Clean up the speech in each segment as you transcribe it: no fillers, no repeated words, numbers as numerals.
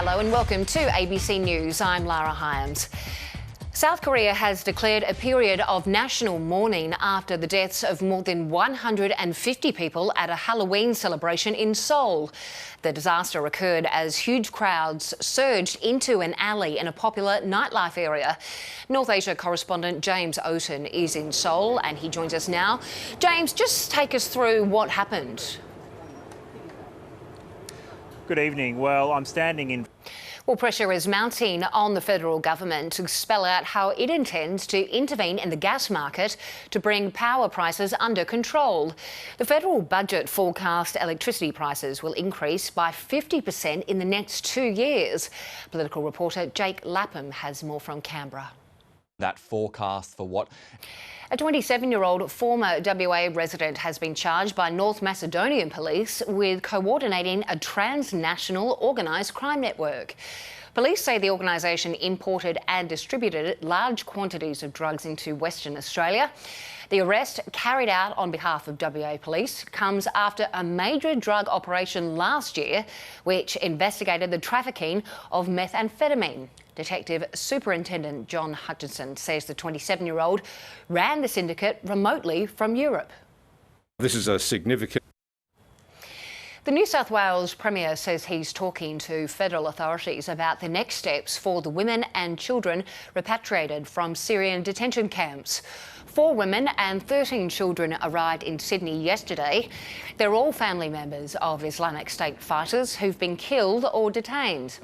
Hello and welcome to ABC News. I'm Lara Hyams. South Korea has declared a period of national mourning after the deaths of more than 150 people at a Halloween celebration in Seoul. The disaster occurred as huge crowds surged into an alley in a popular nightlife area. North Asia correspondent James Oaten is in Seoul and he joins us now. James, just take us through what happened. Good evening. Well, I'm standing in... Well, pressure is mounting on the federal government to spell out how it intends to intervene in the gas market to bring power prices under control. The federal budget forecast electricity prices will increase by 50% in the next 2 years. Political reporter Jake Lapham has more from Canberra. That forecast for what? A 27-year-old former WA resident has been charged by North Macedonian police with coordinating a transnational organised crime network. Police say the organisation imported and distributed large quantities of drugs into Western Australia. The arrest, carried out on behalf of WA Police, comes after a major drug operation last year which investigated the trafficking of methamphetamine. Detective Superintendent John Hutchinson says the 27-year-old ran the syndicate remotely from Europe. This is a significant... The New South Wales Premier says he's talking to federal authorities about the next steps for the women and children repatriated from Syrian detention camps. 4 women and 13 children arrived in Sydney yesterday. They're all family members of Islamic State fighters who've been killed or detained.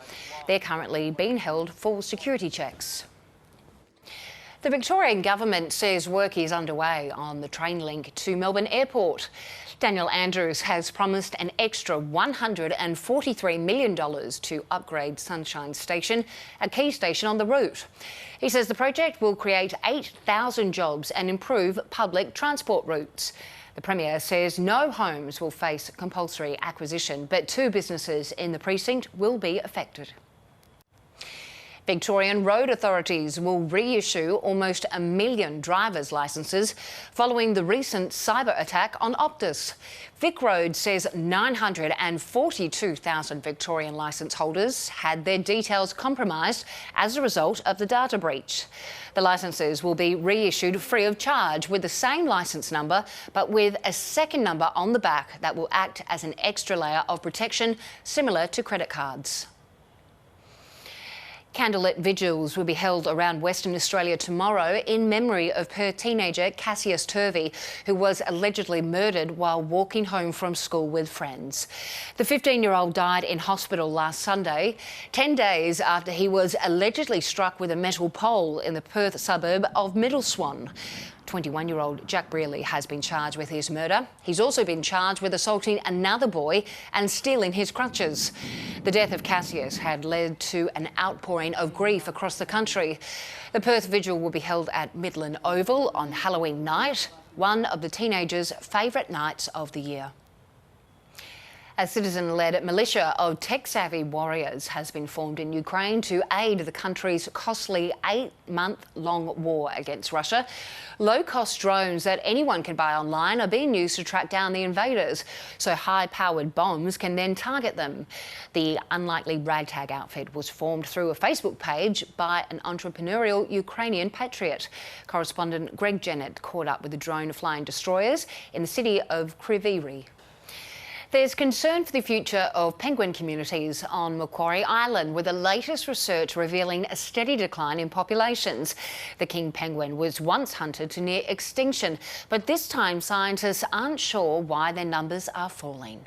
They're currently being held for security checks. The Victorian government says work is underway on the train link to Melbourne Airport. Daniel Andrews has promised an extra $143 million to upgrade Sunshine Station, a key station on the route. He says the project will create 8,000 jobs and improve public transport routes. The Premier says no homes will face compulsory acquisition, but 2 businesses in the precinct will be affected. Victorian road authorities will reissue almost 1 million driver's licences following the recent cyber attack on Optus. Vic Road says 942,000 Victorian licence holders had their details compromised as a result of the data breach. The licences will be reissued free of charge with the same licence number but with a second number on the back that will act as an extra layer of protection similar to credit cards. Candlelit vigils will be held around Western Australia tomorrow in memory of Perth teenager Cassius Turvey, who was allegedly murdered while walking home from school with friends. The 15-year-old died in hospital last Sunday, 10 days after he was allegedly struck with a metal pole in the Perth suburb of Middle Swan. 21-year-old Jack Brearley has been charged with his murder. He's also been charged with assaulting another boy and stealing his crutches. The death of Cassius had led to an outpouring of grief across the country. The Perth vigil will be held at Midland Oval on Halloween night, one of the teenagers' favourite nights of the year. A citizen-led militia of tech-savvy warriors has been formed in Ukraine to aid the country's costly 8-month-long war against Russia. Low-cost drones that anyone can buy online are being used to track down the invaders, so high-powered bombs can then target them. The unlikely ragtag outfit was formed through a Facebook page by an entrepreneurial Ukrainian patriot. Correspondent Greg Jennett caught up with the drone-flying destroyers in the city of Kryvyi Rih. There's concern for the future of penguin communities on Macquarie Island, with the latest research revealing a steady decline in populations. The king penguin was once hunted to near extinction, but this time scientists aren't sure why their numbers are falling.